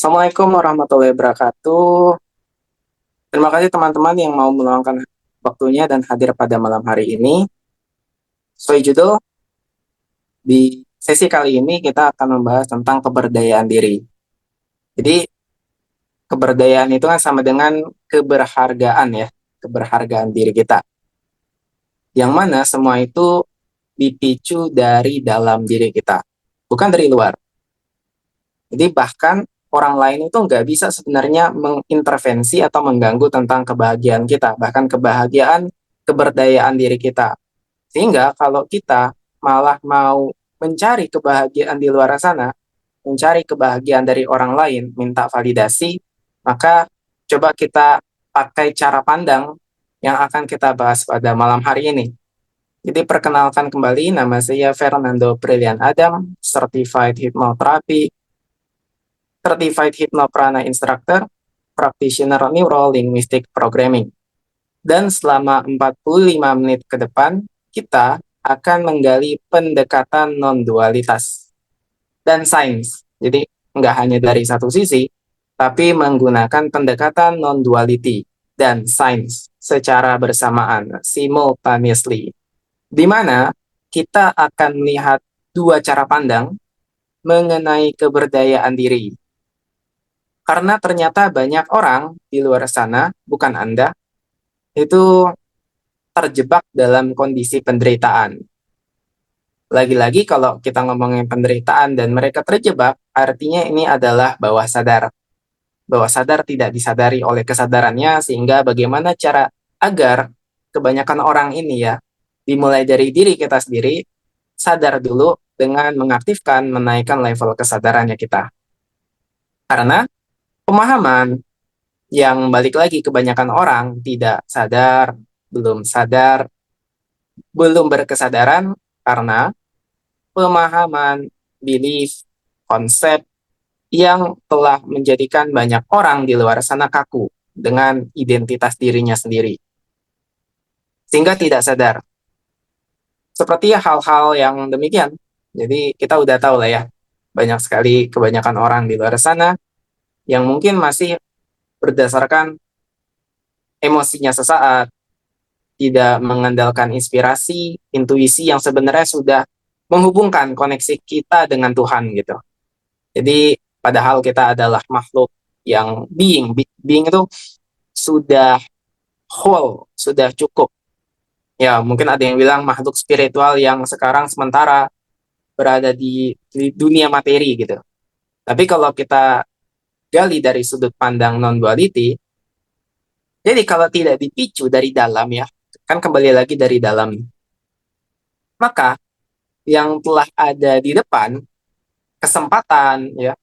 Assalamualaikum warahmatullahi wabarakatuh. Terima kasih teman-teman yang mau meluangkan waktunya dan hadir pada malam hari ini. Sesuai judul, di sesi kali ini kita akan membahas tentang keberdayaan diri. Jadi, keberdayaan itu kan sama dengan keberhargaan ya, keberhargaan diri kita. Yang mana semua itu dipicu dari dalam diri kita, bukan dari luar. Jadi bahkan orang lain itu nggak bisa sebenarnya mengintervensi atau mengganggu tentang kebahagiaan kita, bahkan keberdayaan diri kita. Sehingga kalau kita malah mau mencari kebahagiaan di luar sana, mencari kebahagiaan dari orang lain, minta validasi, maka coba kita pakai cara pandang yang akan kita bahas pada malam hari ini. Jadi perkenalkan kembali, nama saya Fernando Brilian Adam, Certified Hypnoprana Instructor, Practitioner Neuro Linguistic Programming. Dan selama 45 menit ke depan, kita akan menggali pendekatan non-dualitas dan sains. Jadi, nggak hanya dari satu sisi, tapi menggunakan pendekatan non-duality dan sains secara bersamaan, simultaneously. Di mana kita akan melihat dua cara pandang mengenai keberdayaan diri. Karena ternyata banyak orang di luar sana, bukan Anda, itu terjebak dalam kondisi penderitaan. Lagi-lagi kalau kita ngomongin penderitaan dan mereka terjebak, artinya ini adalah bawah sadar. Bawah sadar tidak disadari oleh kesadarannya, sehingga bagaimana cara agar kebanyakan orang ini ya, dimulai dari diri kita sendiri, sadar dulu dengan mengaktifkan, menaikkan level kesadarannya kita. Karena pemahaman yang balik lagi kebanyakan orang tidak sadar, belum berkesadaran karena pemahaman, belief, konsep yang telah menjadikan banyak orang di luar sana kaku dengan identitas dirinya sendiri. Sehingga tidak sadar. Seperti hal-hal yang demikian. Jadi kita udah tahu lah ya, banyak sekali kebanyakan orang di luar sana yang mungkin masih berdasarkan emosinya sesaat, tidak mengandalkan inspirasi, intuisi yang sebenarnya sudah menghubungkan koneksi kita dengan Tuhan gitu. Jadi padahal kita adalah makhluk yang being itu sudah whole, sudah cukup. Ya, mungkin ada yang bilang makhluk spiritual yang sekarang sementara berada di dunia materi gitu. Tapi kalau kita gali dari sudut pandang non-duality, jadi kalau tidak dipicu dari dalam ya, kan kembali lagi dari dalam, maka yang telah ada di depan, kesempatan ya,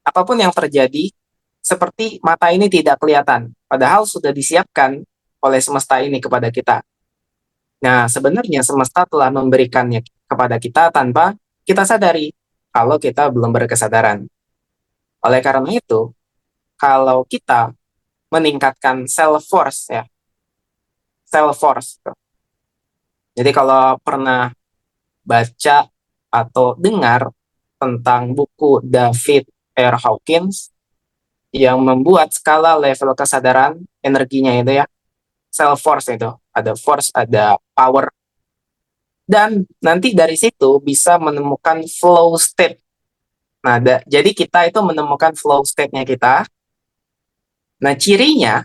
apapun yang terjadi, seperti mata ini tidak kelihatan, padahal sudah disiapkan oleh semesta ini kepada kita. Nah, sebenarnya semesta telah memberikannya kepada kita tanpa kita sadari kalau kita belum berkesadaran. Oleh karena itu, kalau kita meningkatkan self force ya, self force. Jadi kalau pernah baca atau dengar tentang buku David R. Hawkins yang membuat skala level kesadaran energinya itu ya, self force itu, ada force, ada power, dan nanti dari situ bisa menemukan flow state. Nah, jadi kita itu menemukan flow state-nya kita. Nah, cirinya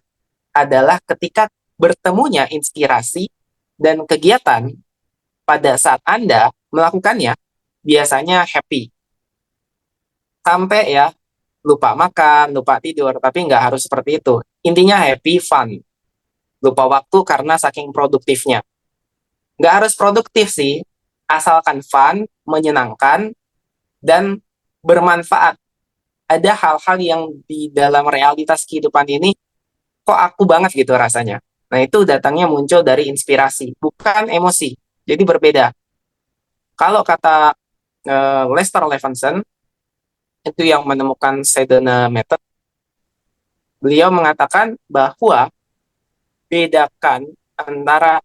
adalah ketika bertemunya inspirasi dan kegiatan pada saat Anda melakukannya, biasanya happy. Sampai ya, lupa makan, lupa tidur, tapi nggak harus seperti itu. Intinya happy, fun. Lupa waktu karena saking produktifnya. Nggak harus produktif sih, asalkan fun, menyenangkan, dan bermanfaat. Ada hal-hal yang di dalam realitas kehidupan ini, kok aku banget gitu rasanya. Nah, itu datangnya muncul dari inspirasi, bukan emosi. Jadi berbeda. Kalau kata Lester Levinson, itu yang menemukan Sedona Method, beliau mengatakan bahwa bedakan antara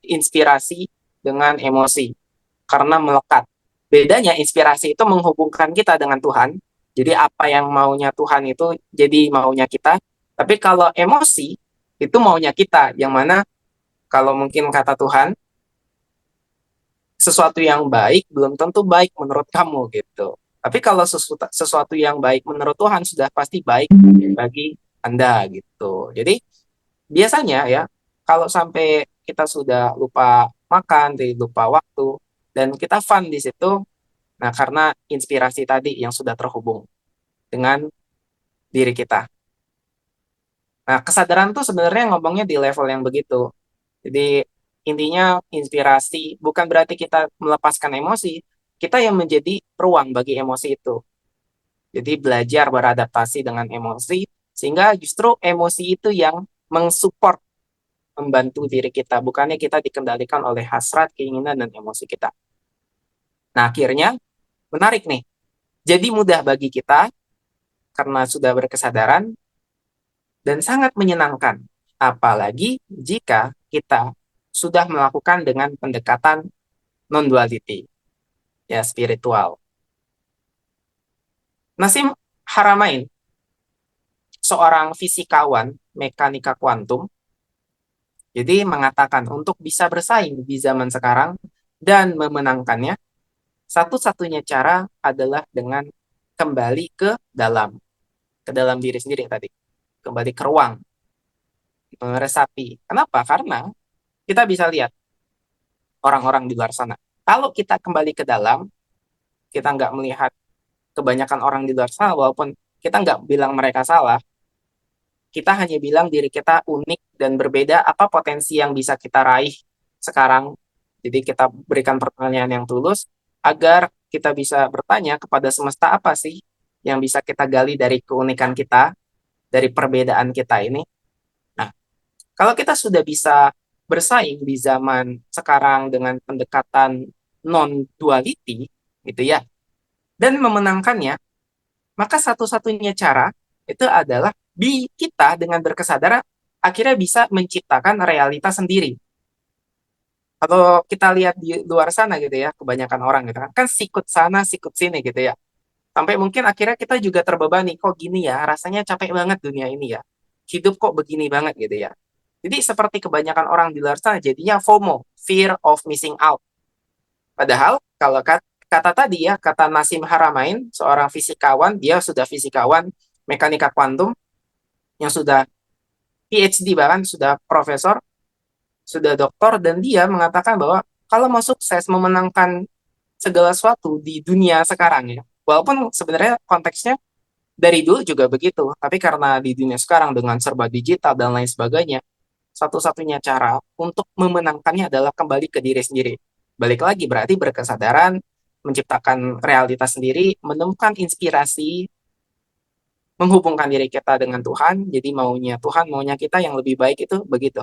inspirasi dengan emosi karena melekat. Bedanya inspirasi itu menghubungkan kita dengan Tuhan, Jadi apa yang maunya Tuhan itu jadi maunya kita. Tapi kalau emosi itu maunya kita, yang mana kalau mungkin kata Tuhan, sesuatu yang baik belum tentu baik menurut kamu gitu. Tapi kalau sesuatu yang baik menurut Tuhan sudah pasti baik bagi Anda gitu. Jadi biasanya ya, kalau sampai kita sudah lupa makan, jadi lupa waktu, dan kita fun di situ, nah karena inspirasi tadi yang sudah terhubung dengan diri kita. Nah, kesadaran tuh sebenarnya ngomongnya di level yang begitu. Jadi intinya inspirasi bukan berarti kita melepaskan emosi, kita yang menjadi ruang bagi emosi itu. Jadi belajar beradaptasi dengan emosi, sehingga justru emosi itu yang mensupport, membantu diri kita, bukannya kita dikendalikan oleh hasrat, keinginan, dan emosi kita. Nah, akhirnya menarik nih. Jadi mudah bagi kita karena sudah berkesadaran dan sangat menyenangkan. Apalagi jika kita sudah melakukan dengan pendekatan non-duality, ya spiritual. Nasim Haramain, seorang fisikawan mekanika kuantum, jadi mengatakan untuk bisa bersaing di zaman sekarang dan memenangkannya, satu-satunya cara adalah dengan kembali ke dalam diri sendiri tadi, kembali ke ruang, meresapi. Kenapa? Karena kita bisa lihat orang-orang di luar sana. Kalau kita kembali ke dalam, kita nggak melihat kebanyakan orang di luar sana, walaupun kita nggak bilang mereka salah, kita hanya bilang diri kita unik dan berbeda, apa potensi yang bisa kita raih sekarang. Jadi kita berikan pertanyaan yang tulus, agar kita bisa bertanya kepada semesta apa sih yang bisa kita gali dari keunikan kita, dari perbedaan kita ini. Nah, kalau kita sudah bisa bersaing di zaman sekarang dengan pendekatan non-duality, gitu ya, dan memenangkannya, maka satu-satunya cara itu adalah kita dengan berkesadaran akhirnya bisa menciptakan realitas sendiri. Kalau kita lihat di luar sana gitu ya, kebanyakan orang gitu kan sikut sana, sikut sini gitu ya. Sampai mungkin akhirnya kita juga terbebani, kok gini ya, rasanya capek banget dunia ini ya. Hidup kok begini banget gitu ya. Jadi seperti kebanyakan orang di luar sana jadinya FOMO, fear of missing out. Padahal kalau kata tadi ya, kata Nasim Haramain, seorang fisikawan, dia sudah fisikawan mekanika kuantum yang sudah PhD, bahkan sudah profesor, sudah doktor, dan dia mengatakan bahwa kalau mau sukses memenangkan segala sesuatu di dunia sekarang ya, walaupun sebenarnya konteksnya dari dulu juga begitu, tapi karena di dunia sekarang dengan serba digital dan lain sebagainya, satu-satunya cara untuk memenangkannya adalah kembali ke diri sendiri. Balik lagi berarti berkesadaran, menciptakan realitas sendiri, menemukan inspirasi, menghubungkan diri kita dengan Tuhan. Jadi maunya Tuhan, maunya kita yang lebih baik itu begitu.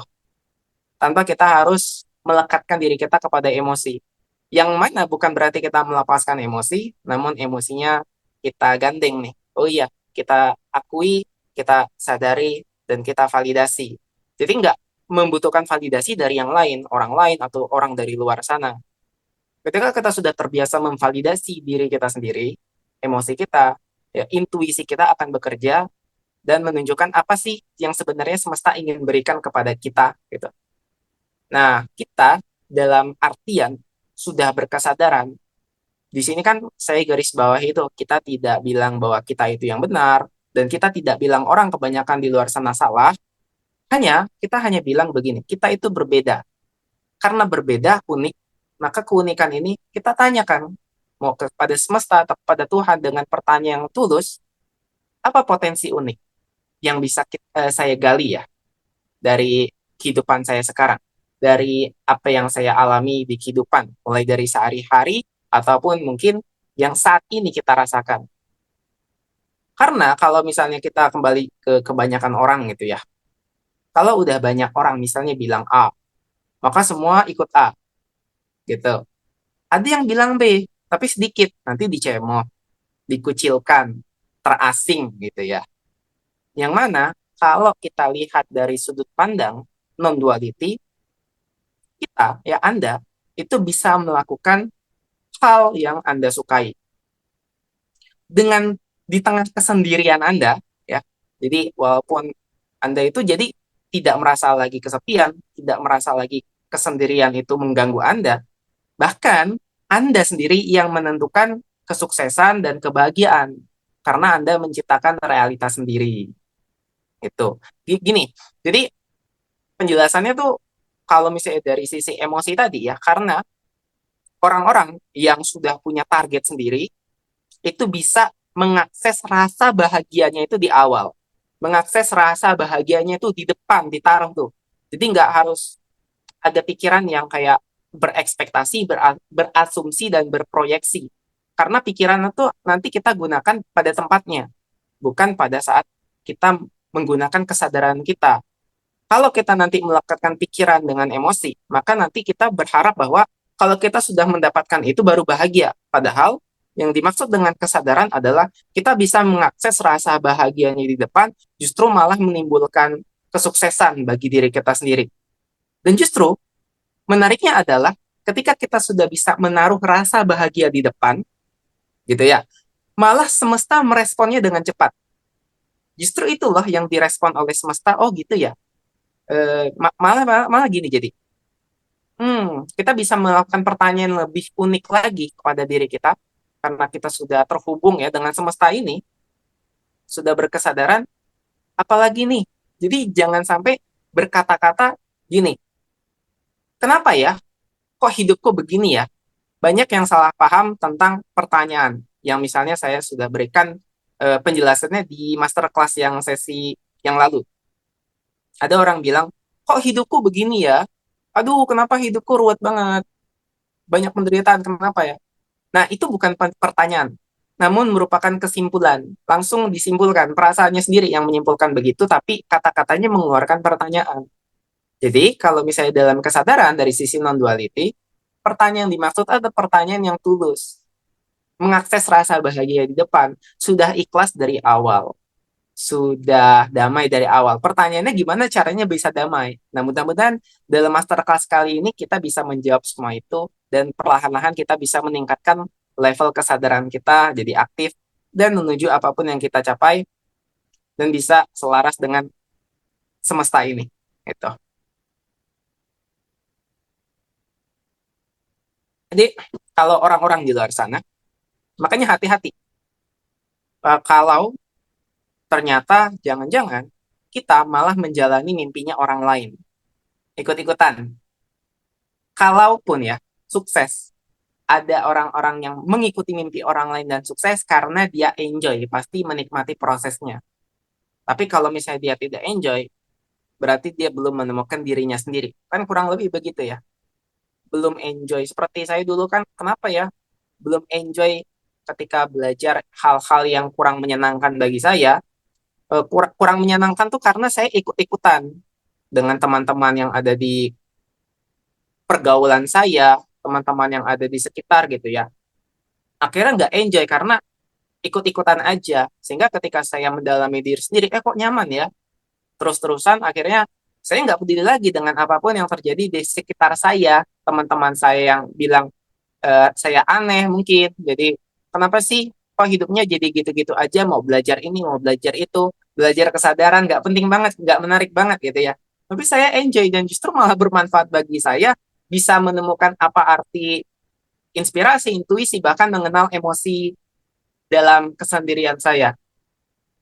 Tanpa kita harus melekatkan diri kita kepada emosi. Yang mana bukan berarti kita melepaskan emosi, namun emosinya kita gandeng nih. Oh iya, kita akui, kita sadari, dan kita validasi. Jadi nggak membutuhkan validasi dari yang lain, orang lain, atau orang dari luar sana. Ketika kita sudah terbiasa memvalidasi diri kita sendiri, emosi kita, ya, intuisi kita akan bekerja dan menunjukkan apa sih yang sebenarnya semesta ingin berikan kepada kita gitu. Nah, kita dalam artian sudah berkesadaran. Di sini kan saya garis bawah itu, kita tidak bilang bahwa kita itu yang benar, dan kita tidak bilang orang kebanyakan di luar sana salah, kita hanya bilang begini, kita itu berbeda. Karena berbeda, unik, maka keunikan ini kita tanyakan, mau kepada semesta atau kepada Tuhan dengan pertanyaan yang tulus, apa potensi unik yang bisa saya gali ya dari kehidupan saya sekarang, dari apa yang saya alami di kehidupan, mulai dari sehari-hari ataupun mungkin yang saat ini kita rasakan. Karena kalau misalnya kita kembali ke kebanyakan orang gitu ya, kalau udah banyak orang misalnya bilang A, maka semua ikut A gitu. Ada yang bilang B, tapi sedikit, nanti dicemooh, dikucilkan, terasing gitu ya. Yang mana kalau kita lihat dari sudut pandang non-duality, kita, ya Anda, itu bisa melakukan hal yang Anda sukai. Dengan di tengah kesendirian Anda, ya. Jadi walaupun Anda itu jadi tidak merasa lagi kesepian, tidak merasa lagi kesendirian itu mengganggu Anda, bahkan Anda sendiri yang menentukan kesuksesan dan kebahagiaan karena Anda menciptakan realitas sendiri. Itu. Gini, jadi penjelasannya tuh kalau misalnya dari sisi emosi tadi ya, karena orang-orang yang sudah punya target sendiri itu bisa mengakses rasa bahagianya itu di awal. Mengakses rasa bahagianya itu di depan, ditaruh tuh. Jadi nggak harus ada pikiran yang kayak berekspektasi, berasumsi, dan berproyeksi. Karena pikiran itu nanti kita gunakan pada tempatnya, bukan pada saat kita menggunakan kesadaran kita. Kalau kita nanti melekatkan pikiran dengan emosi, maka nanti kita berharap bahwa kalau kita sudah mendapatkan itu baru bahagia. Padahal yang dimaksud dengan kesadaran adalah kita bisa mengakses rasa bahagianya di depan, justru malah menimbulkan kesuksesan bagi diri kita sendiri. Dan justru menariknya adalah ketika kita sudah bisa menaruh rasa bahagia di depan, gitu ya, malah semesta meresponnya dengan cepat. Justru itulah yang direspon oleh semesta. Oh gitu ya. Malah gini jadi. Kita bisa melakukan pertanyaan lebih unik lagi kepada diri kita karena kita sudah terhubung ya dengan semesta ini, sudah berkesadaran, apalagi nih. Jadi jangan sampai berkata-kata gini, kenapa ya? Kok hidupku begini ya? Banyak yang salah paham tentang pertanyaan yang misalnya saya sudah berikan penjelasannya di masterclass yang sesi yang lalu. Ada orang bilang, kok hidupku begini ya? Aduh, kenapa hidupku ruwet banget? Banyak penderitaan, kenapa ya? Nah, itu bukan pertanyaan, namun merupakan kesimpulan. Langsung disimpulkan, perasaannya sendiri yang menyimpulkan begitu, tapi kata-katanya mengeluarkan pertanyaan. Jadi, kalau misalnya dalam kesadaran dari sisi non-duality, pertanyaan yang dimaksud adalah pertanyaan yang tulus. Mengakses rasa bahagia di depan, sudah ikhlas dari awal. Sudah damai dari awal. Pertanyaannya gimana caranya bisa damai? Nah, mudah-mudahan dalam masterclass kali ini kita bisa menjawab semua itu dan perlahan-lahan kita bisa meningkatkan level kesadaran kita jadi aktif dan menuju apapun yang kita capai dan bisa selaras dengan semesta ini. Itu. Jadi kalau orang-orang di luar sana, makanya hati-hati. Kalau ternyata jangan-jangan kita malah menjalani mimpinya orang lain. Ikut-ikutan. Kalaupun ya, sukses. Ada orang-orang yang mengikuti mimpi orang lain dan sukses karena dia enjoy, pasti menikmati prosesnya. Tapi kalau misalnya dia tidak enjoy, berarti dia belum menemukan dirinya sendiri. Kan kurang lebih begitu ya. Belum enjoy. Seperti saya dulu kan, kenapa ya? Belum enjoy ketika belajar hal-hal yang kurang menyenangkan bagi saya. Kurang menyenangkan tuh karena saya ikut-ikutan dengan teman-teman yang ada di pergaulan saya, teman-teman yang ada di sekitar gitu ya. Akhirnya nggak enjoy karena ikut-ikutan aja. Sehingga ketika saya mendalami diri sendiri, kok nyaman ya? Terus-terusan akhirnya saya nggak peduli lagi dengan apapun yang terjadi di sekitar saya. Teman-teman saya yang bilang saya aneh mungkin. Jadi kenapa sih kok hidupnya jadi gitu-gitu aja? Mau belajar ini, mau belajar itu. Belajar kesadaran nggak penting banget, nggak menarik banget gitu ya. Tapi saya enjoy dan justru malah bermanfaat bagi saya bisa menemukan apa arti inspirasi, intuisi, bahkan mengenal emosi dalam kesendirian saya.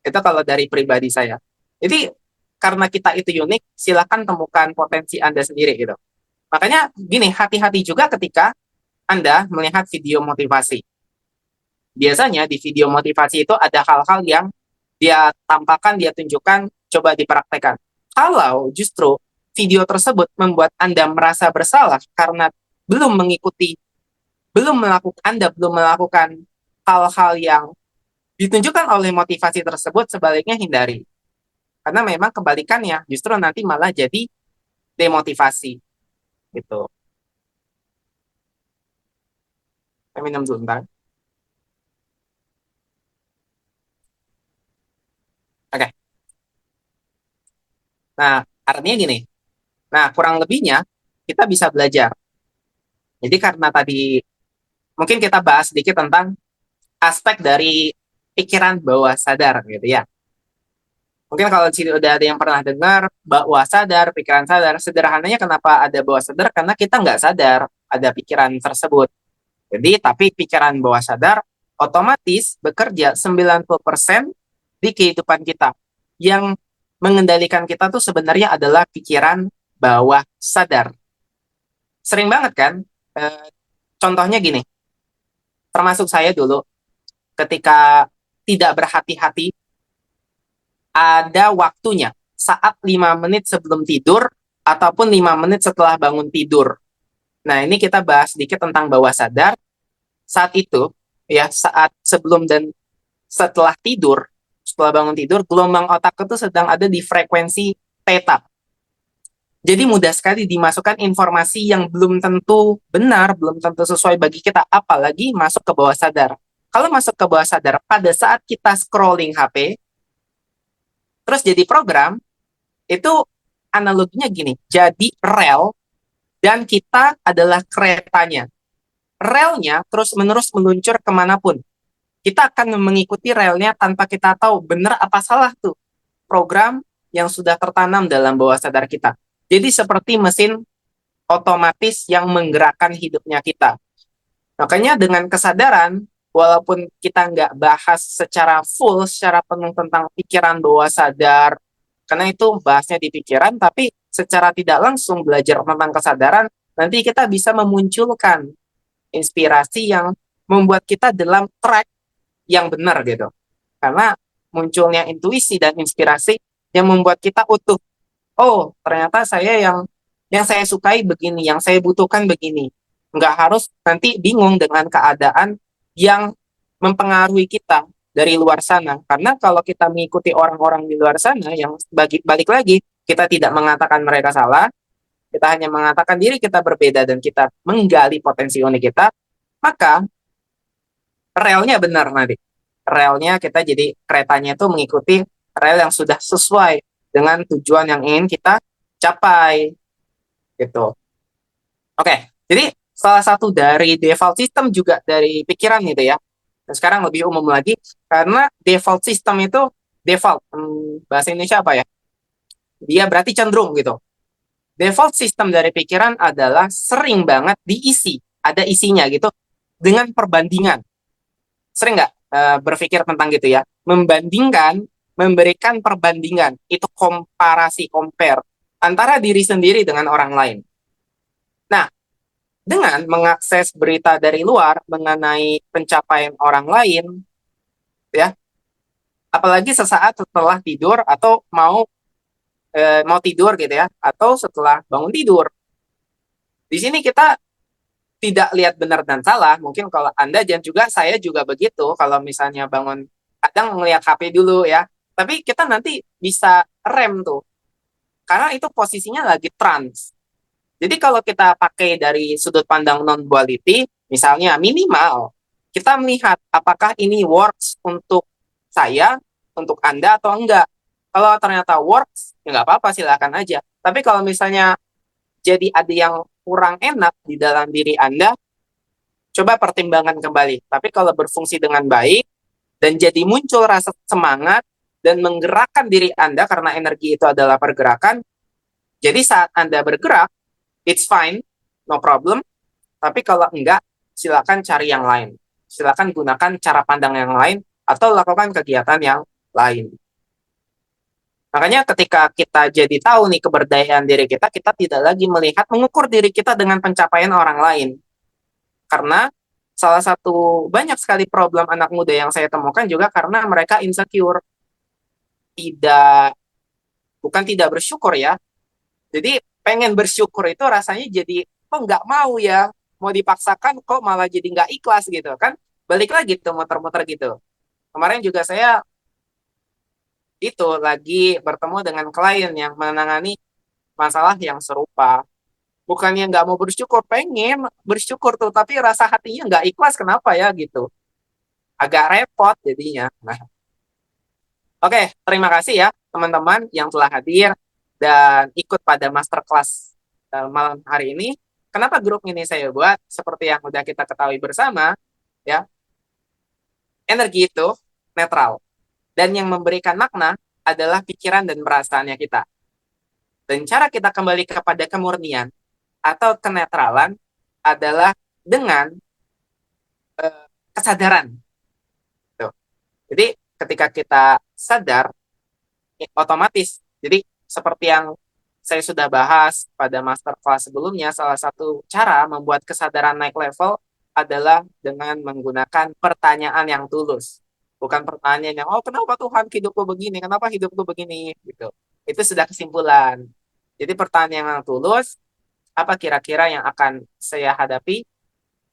Itu kalau dari pribadi saya. Jadi karena kita itu unik, silakan temukan potensi Anda sendiri gitu. Makanya gini, hati-hati juga ketika Anda melihat video motivasi. Biasanya di video motivasi itu ada hal-hal yang dia tampakkan, dia tunjukkan, coba dipraktekkan. Kalau justru video tersebut membuat Anda merasa bersalah karena belum mengikuti, Anda belum melakukan hal-hal yang ditunjukkan oleh motivasi tersebut, sebaliknya hindari. Karena memang kebalikannya, justru nanti malah jadi demotivasi. Gitu. Saya minum dulu, bentar. Oke. Nah, artinya gini. Nah, kurang lebihnya kita bisa belajar. Jadi karena tadi mungkin kita bahas sedikit tentang aspek dari pikiran bawah sadar gitu ya. Mungkin kalau di sini udah ada yang pernah dengar bawah sadar, pikiran sadar, sederhananya kenapa ada bawah sadar? Karena kita nggak sadar ada pikiran tersebut. Jadi, tapi pikiran bawah sadar otomatis bekerja 90% di kehidupan kita. Yang mengendalikan kita tuh sebenarnya adalah pikiran bawah sadar. Sering banget kan? Eh, Contohnya gini, termasuk saya dulu ketika tidak berhati-hati, ada waktunya saat 5 menit sebelum tidur ataupun 5 menit setelah bangun tidur. Nah, ini kita bahas sedikit tentang bawah sadar. Saat itu, ya, saat sebelum dan setelah tidur, setelah bangun tidur, gelombang otak itu sedang ada di frekuensi theta. Jadi mudah sekali dimasukkan informasi yang belum tentu benar, belum tentu sesuai bagi kita, apalagi masuk ke bawah sadar. Kalau masuk ke bawah sadar pada saat kita scrolling HP, terus jadi program, itu analoginya gini, jadi rel dan kita adalah keretanya. Relnya terus-menerus meluncur kemanapun. Kita akan mengikuti relnya tanpa kita tahu benar apa salah tuh program yang sudah tertanam dalam bawah sadar kita. Jadi seperti mesin otomatis yang menggerakkan hidupnya kita. Makanya dengan kesadaran, walaupun kita nggak bahas secara full, secara penuh tentang pikiran bawah sadar, karena itu bahasnya di pikiran, tapi secara tidak langsung belajar tentang kesadaran, nanti kita bisa memunculkan inspirasi yang membuat kita dalam track yang benar gitu. Karena munculnya intuisi dan inspirasi yang membuat kita utuh. Oh, ternyata saya yang saya sukai begini, yang saya butuhkan begini. Nggak harus nanti bingung dengan keadaan yang mempengaruhi kita dari luar sana. Karena kalau kita mengikuti orang-orang di luar sana yang balik lagi, kita tidak mengatakan mereka salah, kita hanya mengatakan diri kita berbeda dan kita menggali potensi unik kita, maka relnya benar nanti. Relnya kita jadi keretanya itu mengikuti rel yang sudah sesuai dengan tujuan yang ingin kita capai gitu. Oke, jadi salah satu dari default system juga dari pikiran gitu ya. Dan sekarang lebih umum lagi karena default system itu default bahasa Indonesia apa ya? Dia berarti cenderung gitu. Default system dari pikiran adalah sering banget diisi, ada isinya gitu dengan perbandingan. Sering nggak berpikir tentang gitu ya? Membandingkan, memberikan perbandingan, itu komparasi, compare antara diri sendiri dengan orang lain. Nah, dengan mengakses berita dari luar mengenai pencapaian orang lain, ya, apalagi sesaat setelah tidur atau mau tidur gitu ya, atau setelah bangun tidur. Di sini kita tidak lihat benar dan salah. Mungkin kalau Anda dan juga saya juga begitu. Kalau misalnya bangun, kadang melihat HP dulu ya. Tapi kita nanti bisa rem tuh. Karena itu posisinya lagi trans. Jadi kalau kita pakai dari sudut pandang non-duality, misalnya minimal, kita melihat apakah ini works untuk saya, untuk Anda atau enggak. Kalau ternyata works, ya nggak apa-apa, silakan aja. Tapi kalau misalnya jadi ada yang kurang enak di dalam diri Anda, coba pertimbangkan kembali. Tapi kalau berfungsi dengan baik dan jadi muncul rasa semangat dan menggerakkan diri Anda karena energi itu adalah pergerakan, jadi saat Anda bergerak, it's fine, no problem. Tapi kalau enggak, silakan cari yang lain. Silakan gunakan cara pandang yang lain atau lakukan kegiatan yang lain. Makanya ketika kita jadi tahu nih keberdayaan diri kita tidak lagi melihat, mengukur diri kita dengan pencapaian orang lain. Karena salah satu banyak sekali problem anak muda yang saya temukan juga karena mereka insecure. Tidak, bukan tidak bersyukur ya. Jadi pengen bersyukur itu rasanya jadi, kok nggak mau ya, mau dipaksakan kok malah jadi nggak ikhlas gitu kan. Balik lagi tuh muter-muter gitu. Kemarin juga saya itu lagi bertemu dengan klien yang menangani masalah yang serupa. Bukannya nggak mau bersyukur, pengen bersyukur tuh, tapi rasa hatinya nggak ikhlas, kenapa ya gitu. Agak repot jadinya. Nah, oke, terima kasih ya teman-teman yang telah hadir dan ikut pada masterclass malam hari ini. Kenapa grup ini saya buat? Seperti yang udah kita ketahui bersama, ya, energi itu netral. Dan yang memberikan makna adalah pikiran dan perasaannya kita. Dan cara kita kembali kepada kemurnian atau kenetralan adalah dengan kesadaran. Tuh. Jadi ketika kita sadar, otomatis. Jadi seperti yang saya sudah bahas pada masterclass sebelumnya, salah satu cara membuat kesadaran naik level adalah dengan menggunakan pertanyaan yang tulus. Bukan pertanyaan yang, oh kenapa Tuhan hidupku begini, kenapa hidupku begini, gitu. Itu sudah kesimpulan. Jadi pertanyaan yang tulus, apa kira-kira yang akan saya hadapi?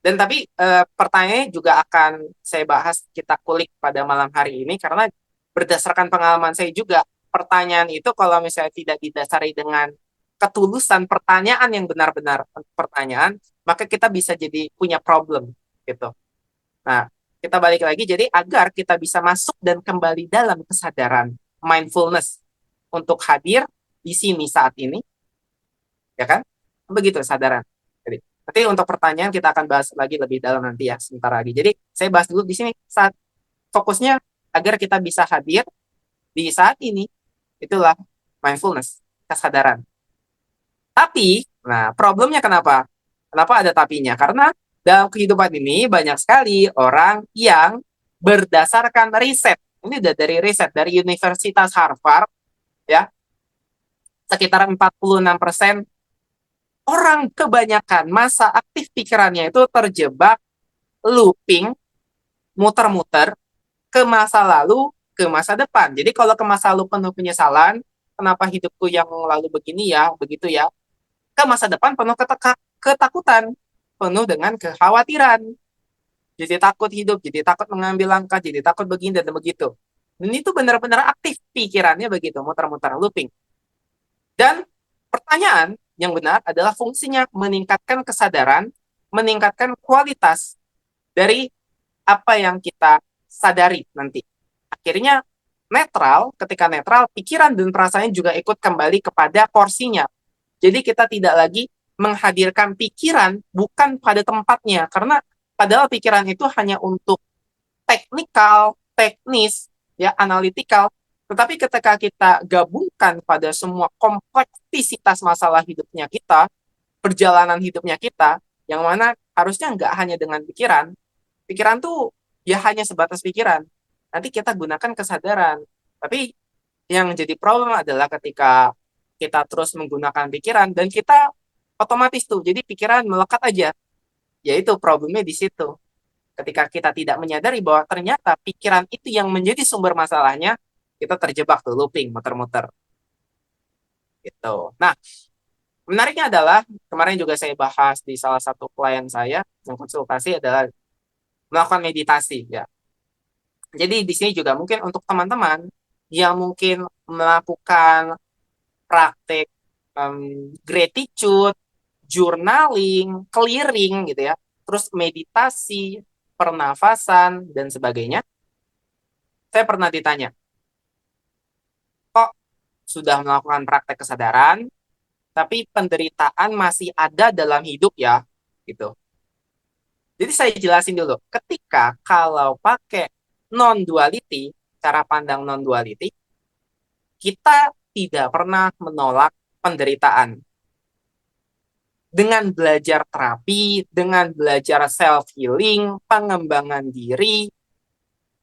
Dan tapi pertanyaannya juga akan saya bahas, kita kulik pada malam hari ini, karena berdasarkan pengalaman saya juga, pertanyaan itu kalau misalnya tidak didasari dengan ketulusan pertanyaan yang benar-benar pertanyaan, maka kita bisa jadi punya problem gitu. Nah, kita balik lagi, jadi agar kita bisa masuk dan kembali dalam kesadaran mindfulness untuk hadir di sini saat ini, ya kan? Begitu kesadaran. Jadi, nanti untuk pertanyaan kita akan bahas lagi lebih dalam nanti ya, sebentar lagi. Jadi, saya bahas dulu di sini saat fokusnya agar kita bisa hadir di saat ini, itulah mindfulness, kesadaran. Tapi, nah problemnya kenapa? Kenapa ada tapinya? Karena dalam kehidupan ini banyak sekali orang yang berdasarkan riset, ini udah dari riset dari Universitas Harvard, ya, sekitar 46% orang kebanyakan masa aktif pikirannya itu terjebak looping, muter-muter ke masa lalu, ke masa depan. Jadi kalau ke masa lalu penuh penyesalan, kenapa hidupku yang lalu begini ya, begitu ya. Ke masa depan penuh ketakutan, penuh dengan kekhawatiran. Jadi takut hidup, jadi takut mengambil langkah, jadi takut begini dan begitu. Dan itu benar-benar aktif pikirannya begitu, muter-muter looping. Dan pertanyaan yang benar adalah fungsinya meningkatkan kesadaran, meningkatkan kualitas dari apa yang kita sadari nanti. Akhirnya netral, ketika netral, pikiran dan perasaannya juga ikut kembali kepada porsinya. Jadi kita tidak lagi menghadirkan pikiran bukan pada tempatnya, karena padahal pikiran itu hanya untuk teknikal, teknis, ya analitikal. Tetapi ketika kita gabungkan pada semua kompleksitas masalah hidupnya kita, perjalanan hidupnya kita, yang mana harusnya nggak hanya dengan pikiran, pikiran tuh ya hanya sebatas pikiran. Nanti kita gunakan kesadaran. Tapi yang jadi problem adalah ketika kita terus menggunakan pikiran dan kita otomatis tuh, jadi pikiran melekat aja. Yaitu problemnya di situ. Ketika kita tidak menyadari bahwa ternyata pikiran itu yang menjadi sumber masalahnya, kita terjebak tuh looping, muter-muter. Gitu. Nah, menariknya adalah kemarin juga saya bahas di salah satu klien saya yang konsultasi adalah melakukan meditasi ya. Jadi di sini juga mungkin untuk teman-teman yang mungkin melakukan praktek gratitude, journaling, clearing gitu ya, terus meditasi, pernafasan dan sebagainya. Saya pernah ditanya, kok sudah melakukan praktek kesadaran, tapi penderitaan masih ada dalam hidup ya, gitu. Jadi saya jelasin dulu, ketika kalau pakai non-duality, cara pandang non-duality, kita tidak pernah menolak penderitaan. Dengan belajar terapi, dengan belajar self-healing, pengembangan diri,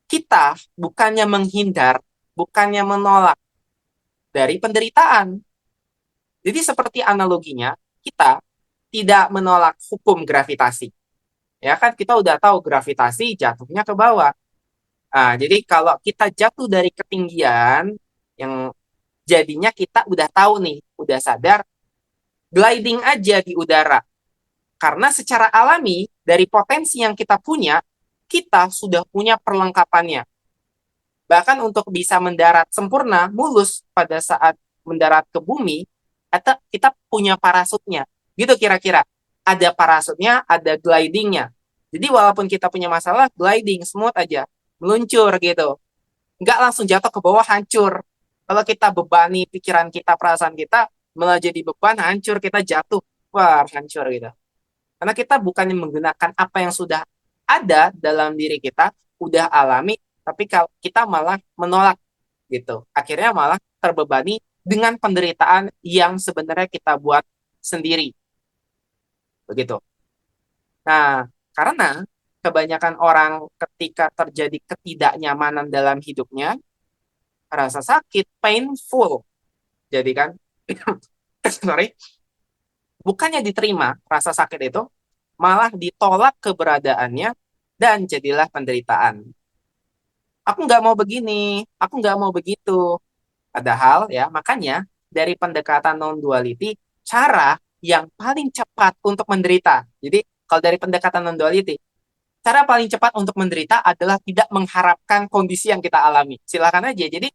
kita bukannya menghindar, bukannya menolak dari penderitaan. Jadi seperti analoginya, kita tidak menolak hukum gravitasi. Ya kan, kita udah tahu gravitasi jatuhnya ke bawah. Nah, jadi kalau kita jatuh dari ketinggian, yang jadinya kita udah tahu nih, udah sadar, gliding aja di udara. Karena secara alami, dari potensi yang kita punya, kita sudah punya perlengkapannya. Bahkan untuk bisa mendarat sempurna, mulus pada saat mendarat ke bumi, atau kita punya parasutnya. Gitu kira-kira. Ada parasutnya, ada glidingnya. Jadi walaupun kita punya masalah, gliding, smooth aja. Meluncur gitu. Nggak langsung jatuh ke bawah, hancur. Kalau kita bebani pikiran kita, perasaan kita, malah jadi beban, hancur, kita jatuh. Wah, hancur gitu. Karena kita bukannya menggunakan apa yang sudah ada dalam diri kita, udah alami, tapi kalau kita malah menolak gitu. Akhirnya malah terbebani dengan penderitaan yang sebenarnya kita buat sendiri. Begitu. Nah, karena kebanyakan orang ketika terjadi ketidaknyamanan dalam hidupnya, rasa sakit, painful. Jadi kan, sorry, bukannya diterima rasa sakit itu, malah ditolak keberadaannya dan jadilah penderitaan. Aku nggak mau begini, aku nggak mau begitu. Padahal ya, makanya dari pendekatan non-duality, cara yang paling cepat untuk menderita. Jadi, kalau dari pendekatan non-duality, cara paling cepat untuk menderita adalah tidak mengharapkan kondisi yang kita alami. Silakan aja. Jadi,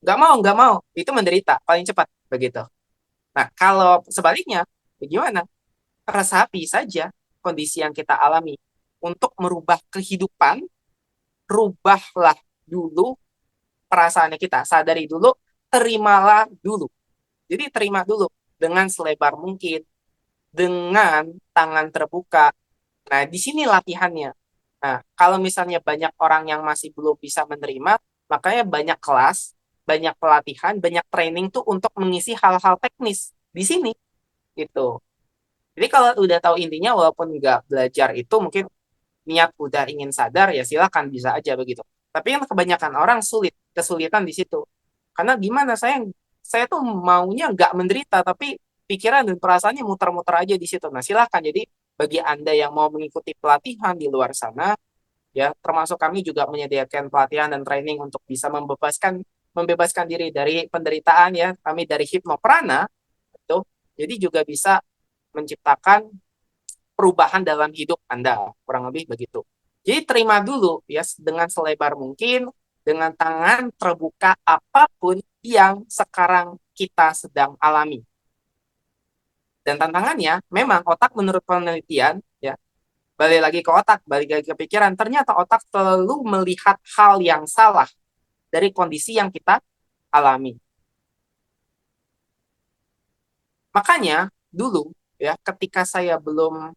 nggak mau, itu menderita paling cepat begitu. Nah, kalau sebaliknya, bagaimana? Resapi saja kondisi yang kita alami. Untuk merubah kehidupan, rubahlah dulu perasaannya kita. Sadari dulu, terimalah dulu. Jadi terima dulu dengan selebar mungkin, dengan tangan terbuka. Nah, di sini latihannya. Nah, kalau misalnya banyak orang yang masih belum bisa menerima, makanya banyak kelas, banyak pelatihan, banyak training tuh untuk mengisi hal-hal teknis di sini gitu. Jadi kalau udah tahu intinya, walaupun nggak belajar itu, mungkin niat udah ingin sadar, ya silakan bisa aja begitu. Tapi yang kebanyakan orang kesulitan di situ. Karena gimana, saya tuh maunya nggak menderita, tapi pikiran dan perasaannya muter-muter aja di situ. Nah, silakan. Jadi bagi Anda yang mau mengikuti pelatihan di luar sana, ya termasuk kami juga menyediakan pelatihan dan training untuk bisa membebaskan diri dari penderitaan ya. Kami dari Hipnoprana itu. Jadi juga bisa menciptakan perubahan dalam hidup Anda, kurang lebih begitu. Jadi terima dulu ya dengan selebar mungkin, dengan tangan terbuka apapun yang sekarang kita sedang alami. Dan tantangannya memang otak menurut penelitian ya, balik lagi ke otak, balik lagi ke pikiran, ternyata otak selalu melihat hal yang salah dari kondisi yang kita alami. Makanya dulu ya ketika saya belum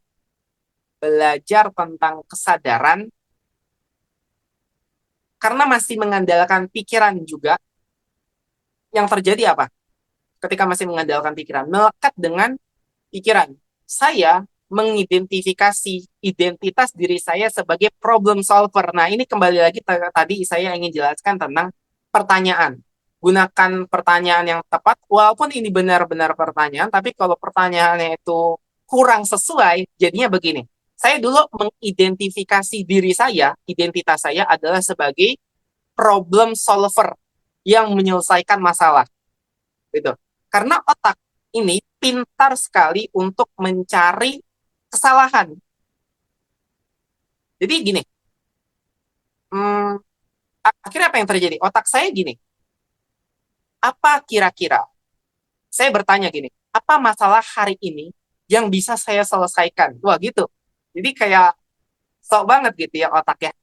belajar tentang kesadaran, karena masih mengandalkan pikiran juga, yang terjadi apa? Ketika masih mengandalkan pikiran, melekat dengan pikiran. Saya mengidentifikasi identitas diri saya sebagai problem solver. Nah, ini kembali lagi tadi saya ingin jelaskan tentang pertanyaan. Gunakan pertanyaan yang tepat, walaupun ini benar-benar pertanyaan, tapi kalau pertanyaannya itu kurang sesuai, jadinya begini. Saya dulu mengidentifikasi diri saya, identitas saya adalah sebagai problem solver yang menyelesaikan masalah. Gitu. Karena otak ini pintar sekali untuk mencari kesalahan. Jadi gini, hmm, akhirnya apa yang terjadi? Otak saya gini, apa kira-kira? Saya bertanya gini, apa masalah hari ini yang bisa saya selesaikan? Wah gitu. Jadi kayak sok banget gitu ya otaknya.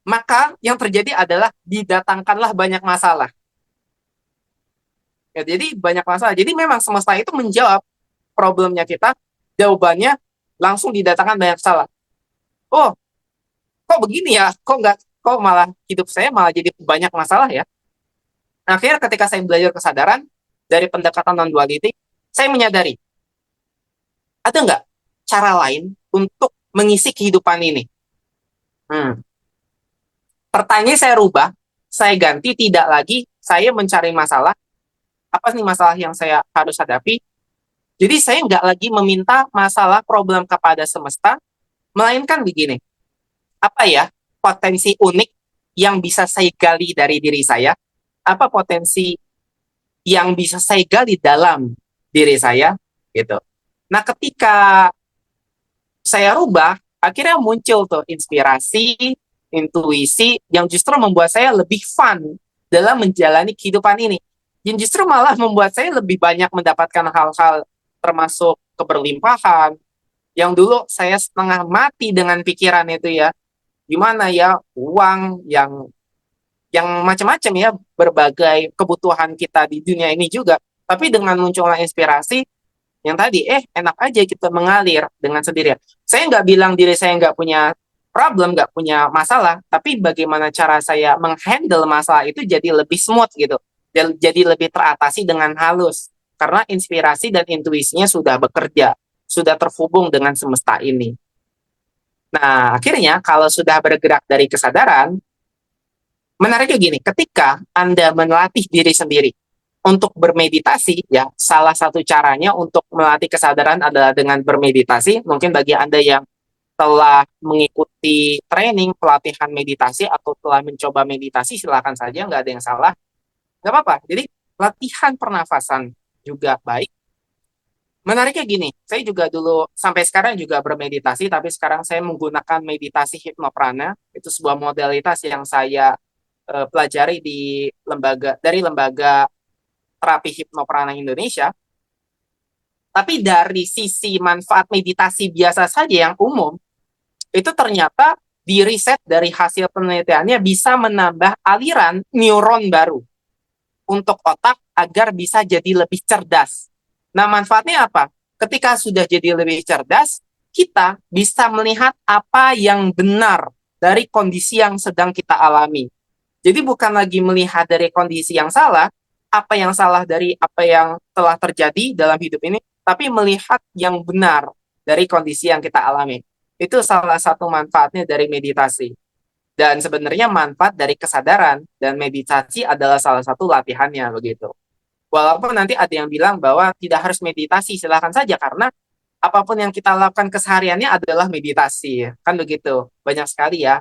Maka yang terjadi adalah didatangkanlah banyak masalah. Ya, jadi banyak masalah. Jadi memang semesta itu menjawab problemnya kita, jawabannya langsung didatangkan banyak masalah. Oh, kok begini ya? Kok malah hidup saya malah jadi banyak masalah ya? Akhirnya ketika saya belajar kesadaran dari pendekatan non-duality, saya menyadari, ada nggak cara lain untuk mengisi kehidupan ini? Hmm. Pertanyaan saya rubah, saya ganti tidak lagi saya mencari masalah, apa nih masalah yang saya harus hadapi. Jadi saya nggak lagi meminta masalah problem kepada semesta, melainkan begini, apa ya potensi unik yang bisa saya gali dari diri saya, apa potensi yang bisa saya gali dalam diri saya, gitu. Nah, ketika saya rubah, akhirnya muncul tuh inspirasi, intuisi yang justru membuat saya lebih fun dalam menjalani kehidupan ini. Yang justru malah membuat saya lebih banyak mendapatkan hal-hal termasuk keberlimpahan. Yang dulu saya setengah mati dengan pikiran itu ya. Gimana ya uang yang macam-macam ya, berbagai kebutuhan kita di dunia ini juga. Tapi dengan munculnya inspirasi, yang tadi, enak aja kita mengalir dengan sendirian. Saya nggak bilang diri saya nggak punya problem, nggak punya masalah, tapi bagaimana cara saya menghandle masalah itu jadi lebih smooth gitu, dan jadi lebih teratasi dengan halus, karena inspirasi dan intuisinya sudah bekerja, sudah terhubung dengan semesta ini. Nah, akhirnya kalau sudah bergerak dari kesadaran, menariknya gini, ketika Anda melatih diri sendiri untuk bermeditasi, ya, salah satu caranya untuk melatih kesadaran adalah dengan bermeditasi. Mungkin bagi Anda yang telah mengikuti training pelatihan meditasi atau telah mencoba meditasi, silakan saja, nggak ada yang salah, nggak apa-apa. Jadi latihan pernafasan juga baik. Menariknya gini, saya juga dulu sampai sekarang juga bermeditasi, tapi sekarang saya menggunakan meditasi hipnoprana. Itu sebuah modalitas yang saya pelajari dari lembaga terapi hipnoprana Indonesia. Tapi dari sisi manfaat meditasi biasa saja yang umum, itu ternyata di riset dari hasil penelitiannya bisa menambah aliran neuron baru untuk otak agar bisa jadi lebih cerdas. Nah, manfaatnya apa? Ketika sudah jadi lebih cerdas, kita bisa melihat apa yang benar dari kondisi yang sedang kita alami. Jadi bukan lagi melihat dari kondisi yang salah, apa yang salah dari apa yang telah terjadi dalam hidup ini, tapi melihat yang benar dari kondisi yang kita alami. Itu salah satu manfaatnya dari meditasi. Dan sebenarnya manfaat dari kesadaran dan meditasi adalah salah satu latihannya begitu. Walaupun nanti ada yang bilang bahwa tidak harus meditasi, silakan saja, karena apapun yang kita lakukan kesehariannya adalah meditasi. Kan begitu. Banyak sekali ya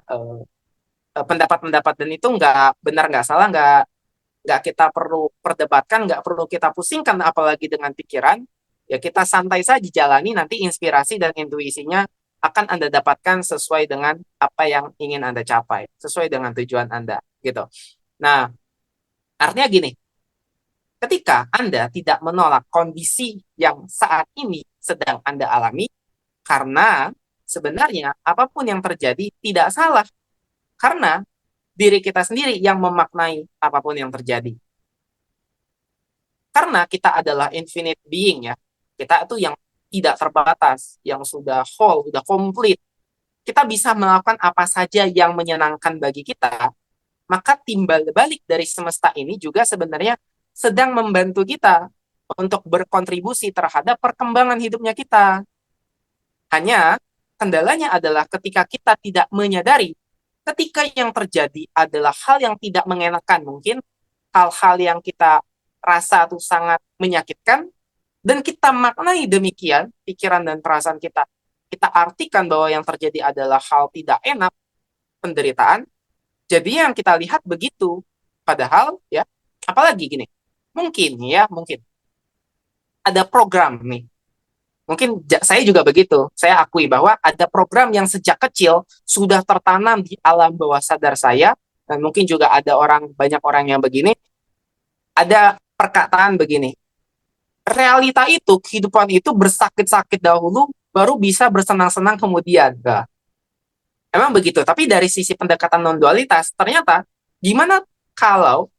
pendapat-pendapat, dan itu nggak benar nggak salah, nggak kita perlu perdebatkan, nggak perlu kita pusingkan apalagi dengan pikiran. Ya kita santai saja jalani, nanti inspirasi dan intuisinya akan Anda dapatkan sesuai dengan apa yang ingin Anda capai, sesuai dengan tujuan Anda gitu. Nah, artinya gini, ketika Anda tidak menolak kondisi yang saat ini sedang Anda alami, karena sebenarnya apapun yang terjadi tidak salah, karena diri kita sendiri yang memaknai apapun yang terjadi. Karena kita adalah infinite being, ya. Kita itu yang tidak terbatas, yang sudah whole, sudah komplit. Kita bisa melakukan apa saja yang menyenangkan bagi kita, maka timbal balik dari semesta ini juga sebenarnya sedang membantu kita untuk berkontribusi terhadap perkembangan hidupnya kita. Hanya kendalanya adalah ketika kita tidak menyadari, ketika yang terjadi adalah hal yang tidak mengenakan, mungkin hal-hal yang kita rasa itu sangat menyakitkan, dan kita maknai demikian, pikiran dan perasaan kita artikan bahwa yang terjadi adalah hal tidak enak, penderitaan, jadi yang kita lihat begitu. Padahal ya, apalagi gini, mungkin ada program nih, mungkin saya juga begitu, saya akui bahwa ada program yang sejak kecil sudah tertanam di alam bawah sadar saya, dan mungkin juga ada banyak orang yang begini, ada perkataan begini, realita itu, kehidupan itu bersakit-sakit dahulu, baru bisa bersenang-senang kemudian. Nah, emang begitu, tapi dari sisi pendekatan non-dualitas, ternyata gimana kalau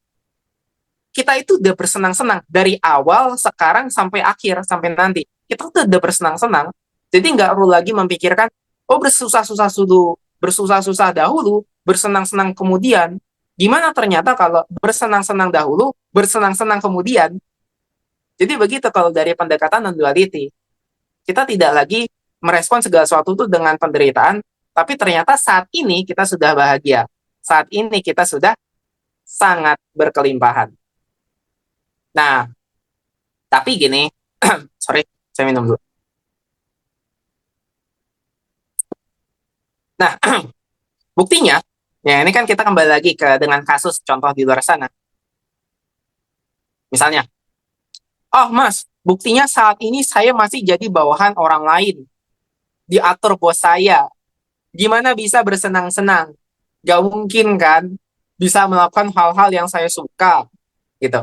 kita itu udah bersenang-senang dari awal, sekarang, sampai akhir, sampai nanti. Kita tuh udah bersenang-senang, jadi nggak perlu lagi memikirkan, oh bersusah-susah dahulu, bersenang-senang kemudian. Gimana ternyata kalau bersenang-senang dahulu, bersenang-senang kemudian. Jadi begitu kalau dari pendekatan non-duality. Kita tidak lagi merespon segala sesuatu itu dengan penderitaan, tapi ternyata saat ini kita sudah bahagia. Saat ini kita sudah sangat berkelimpahan. Nah, tapi gini, sorry, saya minum dulu. Nah, buktinya, ya ini kan kita kembali lagi dengan kasus contoh di luar sana. Misalnya, oh mas, buktinya saat ini saya masih jadi bawahan orang lain, diatur bos saya. Gimana bisa bersenang-senang? Gak mungkin kan bisa melakukan hal-hal yang saya suka gitu.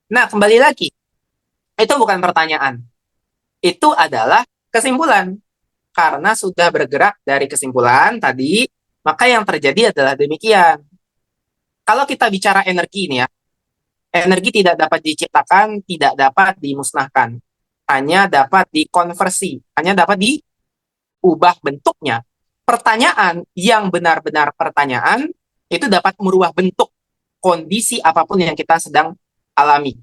Nah, kembali lagi, itu bukan pertanyaan. Itu adalah kesimpulan. Karena sudah bergerak dari kesimpulan tadi, maka yang terjadi adalah demikian. Kalau kita bicara energi ini ya, energi tidak dapat diciptakan, tidak dapat dimusnahkan. Hanya dapat dikonversi, hanya dapat diubah bentuknya pertanyaan yang benar-benar pertanyaan itu dapat merubah bentuk kondisi apapun yang kita sedang alami.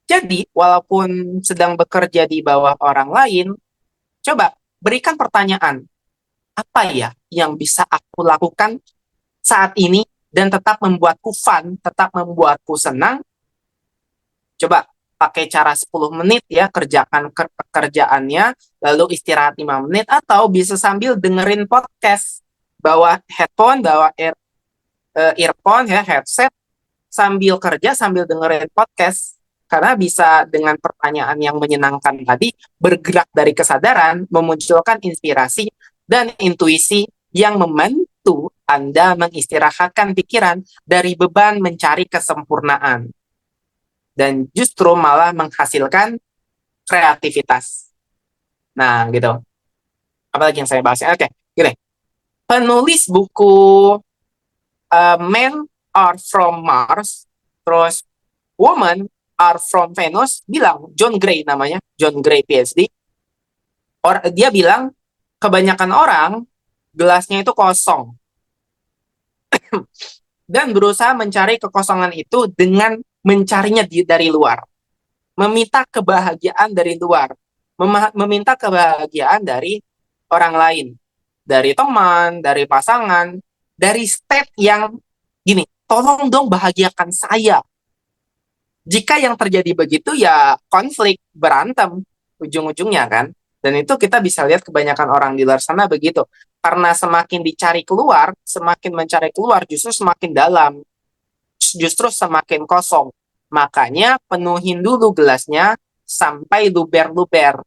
Jadi, walaupun sedang bekerja di bawah orang lain, coba berikan pertanyaan, apa ya yang bisa aku lakukan saat ini dan tetap membuatku fun, tetap membuatku senang. Coba pakai cara 10 menit ya, kerjakan pekerjaannya, lalu istirahat 5 menit, atau bisa sambil dengerin podcast, bawa headphone, bawa earphone ya, headset, sambil kerja, sambil dengerin podcast. Karena bisa dengan pertanyaan yang menyenangkan tadi, bergerak dari kesadaran, memunculkan inspirasi dan intuisi yang membantu Anda mengistirahatkan pikiran dari beban mencari kesempurnaan. Dan justru malah menghasilkan kreativitas. Nah, gitu. Apalagi yang saya bahas? Oke, gini. Penulis buku Men Are From Mars, terus Women Are From Venus, bilang, John Gray namanya, John Gray PhD, dia bilang, kebanyakan orang gelasnya itu kosong, dan berusaha mencari kekosongan itu dengan mencarinya dari luar. Meminta kebahagiaan dari luar. Meminta kebahagiaan dari orang lain. Dari teman, dari pasangan, dari state yang gini, tolong dong bahagiakan saya. Jika yang terjadi begitu ya konflik, berantem ujung-ujungnya kan. Dan itu kita bisa lihat kebanyakan orang di luar sana begitu. Karena semakin dicari keluar, semakin mencari keluar justru semakin dalam. Justru semakin kosong. Makanya penuhin dulu gelasnya sampai luber-luber.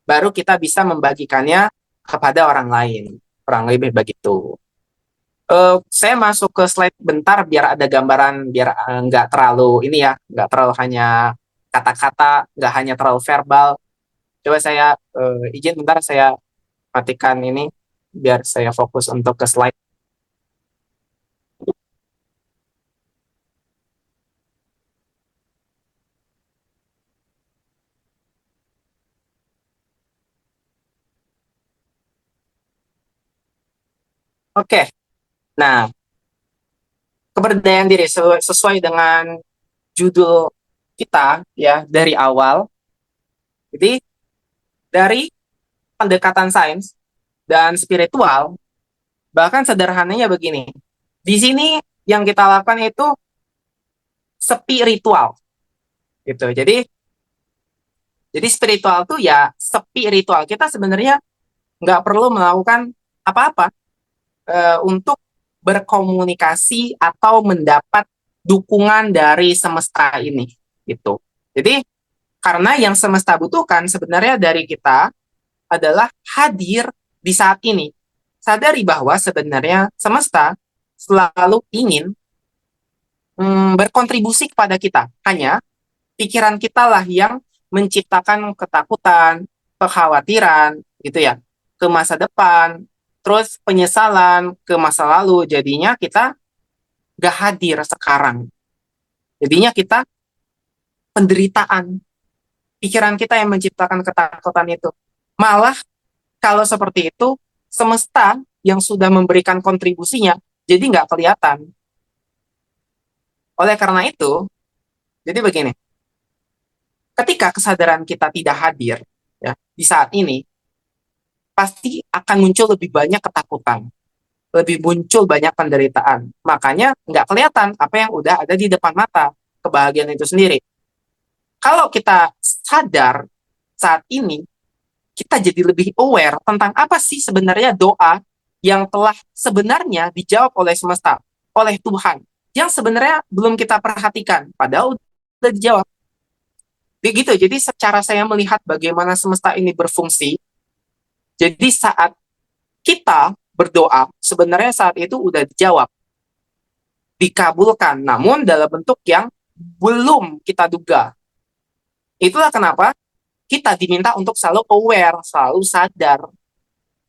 Baru kita bisa membagikannya kepada orang lain. Kurang lebih begitu. Saya masuk ke slide bentar biar ada gambaran, biar nggak terlalu ini ya, nggak terlalu hanya kata-kata, nggak hanya terlalu verbal. Coba saya izin bentar, saya matikan ini biar saya fokus untuk ke slide. Oke, nah keberdayaan diri sesuai dengan judul kita ya dari awal. Jadi dari pendekatan sains dan spiritual, bahkan sederhananya begini. Di sini yang kita lakukan itu sepi ritual gitu. Jadi spiritual tuh ya sepi ritual. Kita sebenarnya nggak perlu melakukan apa-apa untuk berkomunikasi atau mendapat dukungan dari semesta ini gitu. Jadi karena yang semesta butuhkan sebenarnya dari kita adalah hadir di saat ini. Sadari bahwa sebenarnya semesta selalu ingin berkontribusi kepada kita. Hanya pikiran kita lah yang menciptakan ketakutan, kekhawatiran, gitu ya, ke masa depan, terus penyesalan ke masa lalu. Jadinya kita gak hadir sekarang. Jadinya kita penderitaan. Pikiran kita yang menciptakan ketakutan itu. Malah kalau seperti itu, semesta yang sudah memberikan kontribusinya jadi nggak kelihatan. Oleh karena itu, jadi begini, ketika kesadaran kita tidak hadir ya di saat ini, pasti akan muncul lebih banyak ketakutan, lebih muncul banyak penderitaan. Makanya nggak kelihatan apa yang udah ada di depan mata, kebahagiaan itu sendiri. Kalau kita sadar saat ini, kita jadi lebih aware tentang apa sih sebenarnya doa yang telah sebenarnya dijawab oleh semesta, oleh Tuhan, yang sebenarnya belum kita perhatikan, padahal udah dijawab. Begitu, jadi secara saya melihat bagaimana semesta ini berfungsi, jadi saat kita berdoa, sebenarnya saat itu udah dijawab, dikabulkan, namun dalam bentuk yang belum kita duga. Itulah kenapa kita diminta untuk selalu aware, selalu sadar,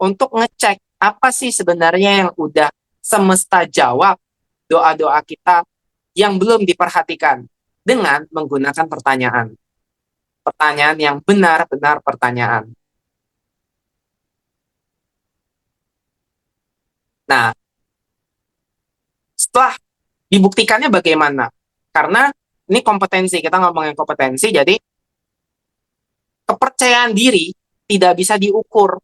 untuk ngecek apa sih sebenarnya yang udah semesta jawab doa-doa kita yang belum diperhatikan dengan menggunakan pertanyaan. Pertanyaan yang benar-benar. pertanyaan. Pertanyaan yang benar-benar pertanyaan. Pertanyaan yang benar-benar pertanyaan. Pertanyaan yang benar-benar pertanyaan. Pertanyaan yang benar-benar pertanyaan. Pertanyaan yang benar-benar pertanyaan. Pertanyaan yang benar-benar pertanyaan. Pertanyaan yang benar-benar pertanyaan. Pertanyaan yang benar-benar pertanyaan. Nah, setelah dibuktikannya bagaimana? Karena ini kompetensi, kita ngomongin kompetensi, jadi kepercayaan diri tidak bisa diukur.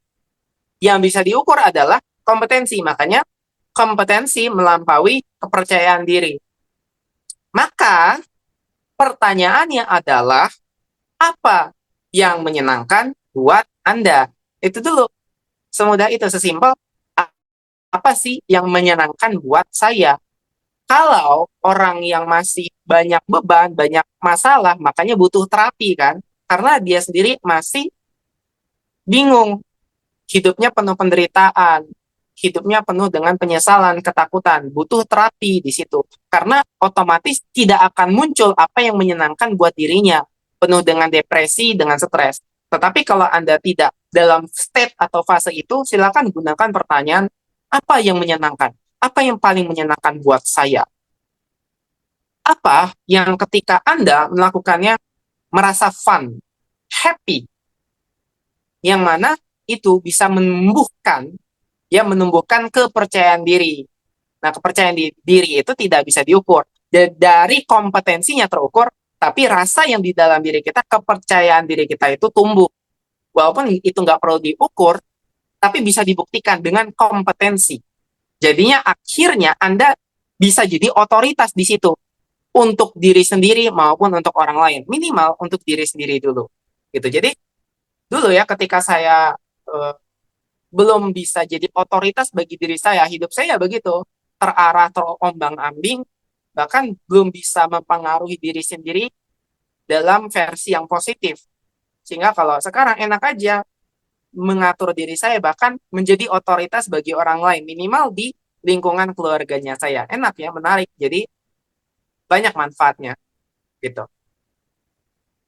Yang bisa diukur adalah kompetensi, makanya kompetensi melampaui kepercayaan diri. Maka pertanyaannya adalah, apa yang menyenangkan buat Anda? Itu dulu. Semudah itu, sesimpel, apa sih yang menyenangkan buat saya? Kalau orang yang masih banyak beban, banyak masalah, makanya butuh terapi kan? Karena dia sendiri masih bingung, hidupnya penuh penderitaan, hidupnya penuh dengan penyesalan, ketakutan, butuh terapi di situ. Karena otomatis tidak akan muncul apa yang menyenangkan buat dirinya, penuh dengan depresi, dengan stres. Tetapi kalau Anda tidak dalam state atau fase itu, silakan gunakan pertanyaan, apa yang menyenangkan? Apa yang paling menyenangkan buat saya? Apa yang ketika Anda melakukannya merasa fun, happy, yang mana itu bisa menumbuhkan kepercayaan diri. Nah, kepercayaan diri itu tidak bisa diukur. Dari kompetensinya terukur, tapi rasa yang di dalam diri kita, kepercayaan diri kita itu tumbuh. Walaupun itu nggak perlu diukur, tapi bisa dibuktikan dengan kompetensi. Jadinya akhirnya Anda bisa jadi otoritas di situ untuk diri sendiri maupun untuk orang lain. Minimal untuk diri sendiri dulu. Gitu. Jadi dulu ya ketika saya belum bisa jadi otoritas bagi diri saya, hidup saya begitu, terarah, terombang-ambing, bahkan belum bisa mempengaruhi diri sendiri dalam versi yang positif. Sehingga kalau sekarang enak aja mengatur diri saya, bahkan menjadi otoritas bagi orang lain, minimal di lingkungan keluarganya saya. Enak ya, menarik. Jadi banyak manfaatnya gitu.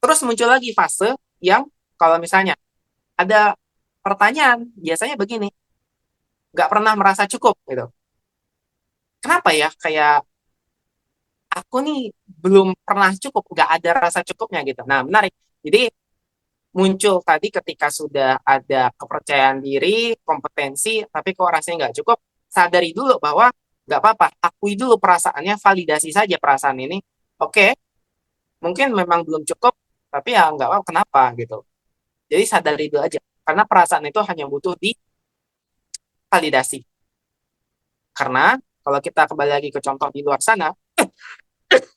Terus muncul lagi fase yang kalau misalnya ada pertanyaan, biasanya begini, nggak pernah merasa cukup gitu. Kenapa ya? Kayak aku nih belum pernah cukup, nggak ada rasa cukupnya gitu. Nah, menarik. Jadi muncul tadi ketika sudah ada kepercayaan diri, kompetensi, tapi kok rasanya nggak cukup, sadari dulu bahwa nggak apa-apa, akui dulu perasaannya, validasi saja perasaan ini. Oke, mungkin memang belum cukup, tapi ya nggak apa-apa, kenapa gitu. Jadi sadari dulu aja, karena perasaan itu hanya butuh divalidasi. Karena kalau kita kembali lagi ke contoh di luar sana,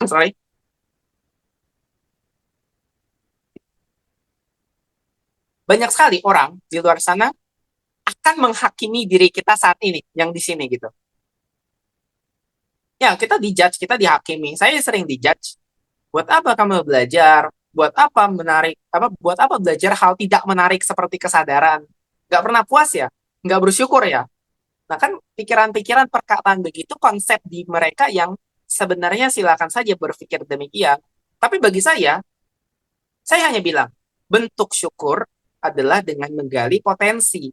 sorry, banyak sekali orang di luar sana akan menghakimi diri kita saat ini, yang di sini gitu. Ya, kita dijudge, kita dihakimi. Saya sering dijudge. Buat apa kamu belajar? Buat apa menarik? Buat apa belajar hal tidak menarik seperti kesadaran? Gak pernah puas ya? Gak bersyukur ya? Nah kan pikiran-pikiran perkataan begitu konsep di mereka yang sebenarnya silakan saja berpikir demikian. Tapi bagi saya hanya bilang, bentuk syukur adalah dengan menggali potensi.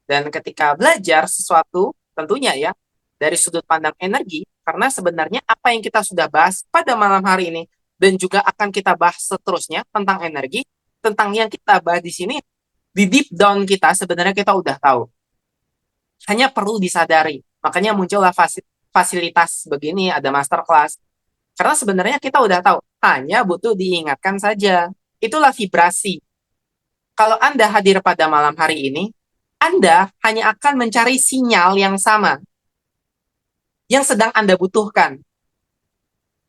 Dan ketika belajar sesuatu, tentunya ya, dari sudut pandang energi, karena sebenarnya apa yang kita sudah bahas pada malam hari ini, dan juga akan kita bahas seterusnya tentang energi, tentang yang kita bahas di sini, di deep down kita sebenarnya kita udah tahu. Hanya perlu disadari. Makanya muncullah fasilitas begini, ada masterclass. Karena sebenarnya kita udah tahu, hanya butuh diingatkan saja. Itulah vibrasi. Kalau Anda hadir pada malam hari ini, Anda hanya akan mencari sinyal yang sama, yang sedang Anda butuhkan.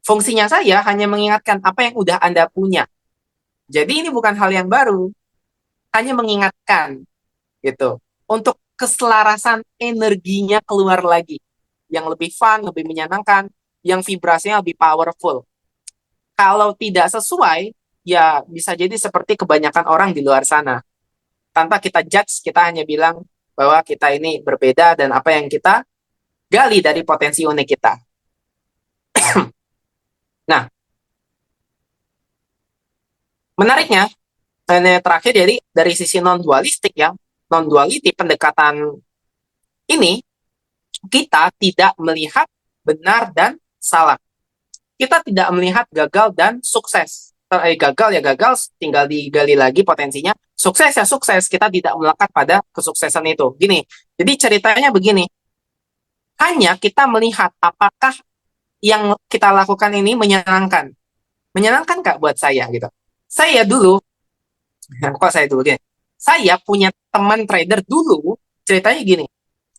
Fungsinya saya hanya mengingatkan apa yang udah Anda punya. Jadi ini bukan hal yang baru, hanya mengingatkan gitu. Untuk keselarasan energinya keluar lagi. Yang lebih fun, lebih menyenangkan, yang vibrasinya lebih powerful. Kalau tidak sesuai, ya bisa jadi seperti kebanyakan orang di luar sana. Tanpa kita judge, kita hanya bilang bahwa kita ini berbeda dan apa yang kita gali dari potensi unik kita. Nah, menariknya, ini terakhir dari sisi non-dualistik ya, non-duality pendekatan ini, kita tidak melihat benar dan salah. Kita tidak melihat gagal dan sukses. Gagal ya gagal, tinggal digali lagi potensinya. Sukses ya sukses, kita tidak melekat pada kesuksesan itu. Gini, jadi ceritanya begini. Hanya kita melihat apakah yang kita lakukan ini menyenangkan. Menyenangkan nggak buat saya gitu. Saya dulu, kok saya dulu gini, saya punya teman trader dulu, ceritanya gini,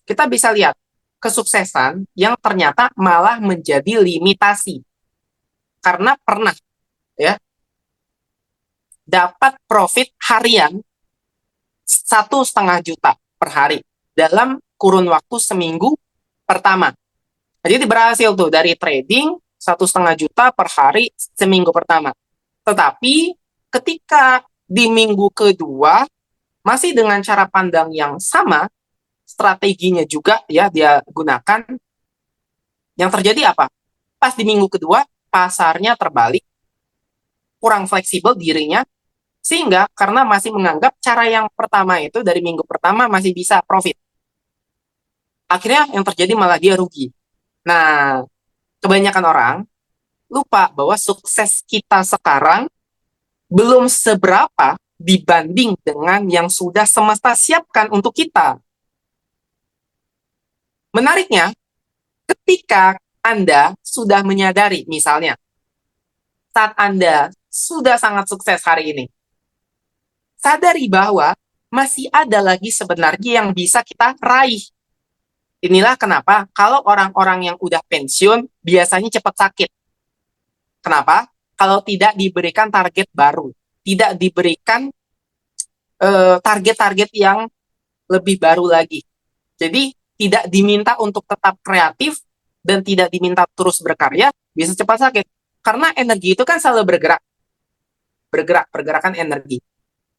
kita bisa lihat kesuksesan yang ternyata malah menjadi limitasi. Karena pernah ya dapat profit harian 1,5 juta per hari dalam kurun waktu seminggu pertama. Jadi berhasil tuh dari trading 1,5 juta per hari seminggu pertama. Tetapi ketika di minggu kedua masih dengan cara pandang yang sama, strateginya juga ya dia gunakan. Yang terjadi apa? Pas di minggu kedua pasarnya terbalik, kurang fleksibel dirinya, sehingga karena masih menganggap cara yang pertama itu dari minggu pertama masih bisa profit. Akhirnya yang terjadi malah dia rugi. Nah, kebanyakan orang lupa bahwa sukses kita sekarang belum seberapa dibanding dengan yang sudah semesta siapkan untuk kita. Menariknya, ketika Anda sudah menyadari, misalnya, saat Anda sudah sangat sukses hari ini, sadari bahwa masih ada lagi sebenarnya yang bisa kita raih. Inilah kenapa kalau orang-orang yang udah pensiun biasanya cepat sakit. Kenapa? Kalau tidak diberikan target baru, tidak diberikan target-target yang lebih baru lagi. Jadi tidak diminta untuk tetap kreatif dan tidak diminta terus berkarya, bisa cepat sakit. Karena energi itu kan selalu bergerak, pergerakan energi,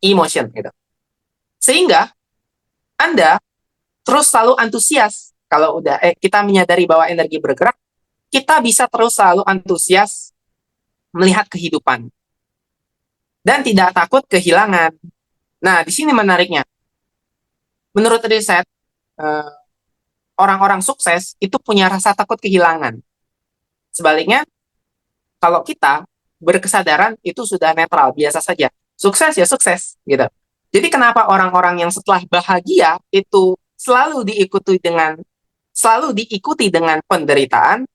emotion gitu. Sehingga Anda terus selalu antusias. Kalau udah kita menyadari bahwa energi bergerak, kita bisa terus selalu antusias melihat kehidupan dan tidak takut kehilangan. Nah, di sini menariknya. Menurut riset, orang-orang sukses itu punya rasa takut kehilangan. Sebaliknya, kalau kita berkesadaran itu sudah netral, biasa saja. Sukses ya sukses, gitu. Jadi kenapa orang-orang yang setelah bahagia itu selalu diikuti dengan penderitaan?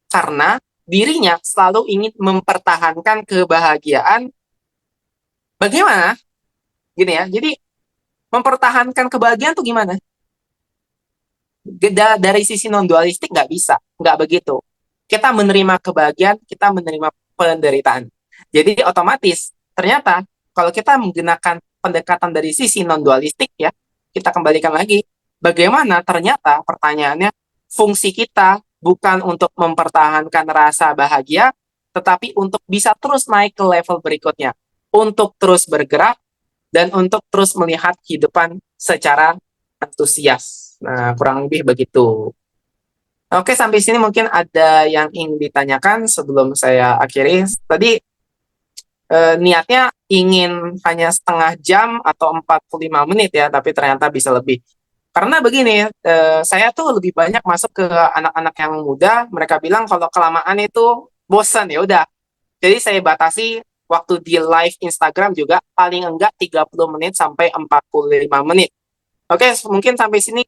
Karena dirinya selalu ingin mempertahankan kebahagiaan. Bagaimana? Gini ya. Jadi mempertahankan kebahagiaan tuh gimana? Dari sisi non dualistik nggak bisa, nggak begitu. Kita menerima kebahagiaan, kita menerima penderitaan. Jadi otomatis ternyata kalau kita menggunakan pendekatan dari sisi non dualistik ya, kita kembalikan lagi bagaimana ternyata pertanyaannya fungsi kita bukan untuk mempertahankan rasa bahagia, tetapi untuk bisa terus naik ke level berikutnya, untuk terus bergerak dan untuk terus melihat kehidupan secara antusias. Nah, kurang lebih begitu. Oke, sampai sini mungkin ada yang ingin ditanyakan sebelum saya akhiri. Tadi niatnya ingin hanya setengah jam atau 45 menit ya, tapi ternyata bisa lebih. Karena begini, saya tuh lebih banyak masuk ke anak-anak yang muda, mereka bilang kalau kelamaan itu bosan, ya udah. Jadi saya batasi waktu di live Instagram juga paling enggak 30 menit sampai 45 menit. Oke, mungkin sampai sini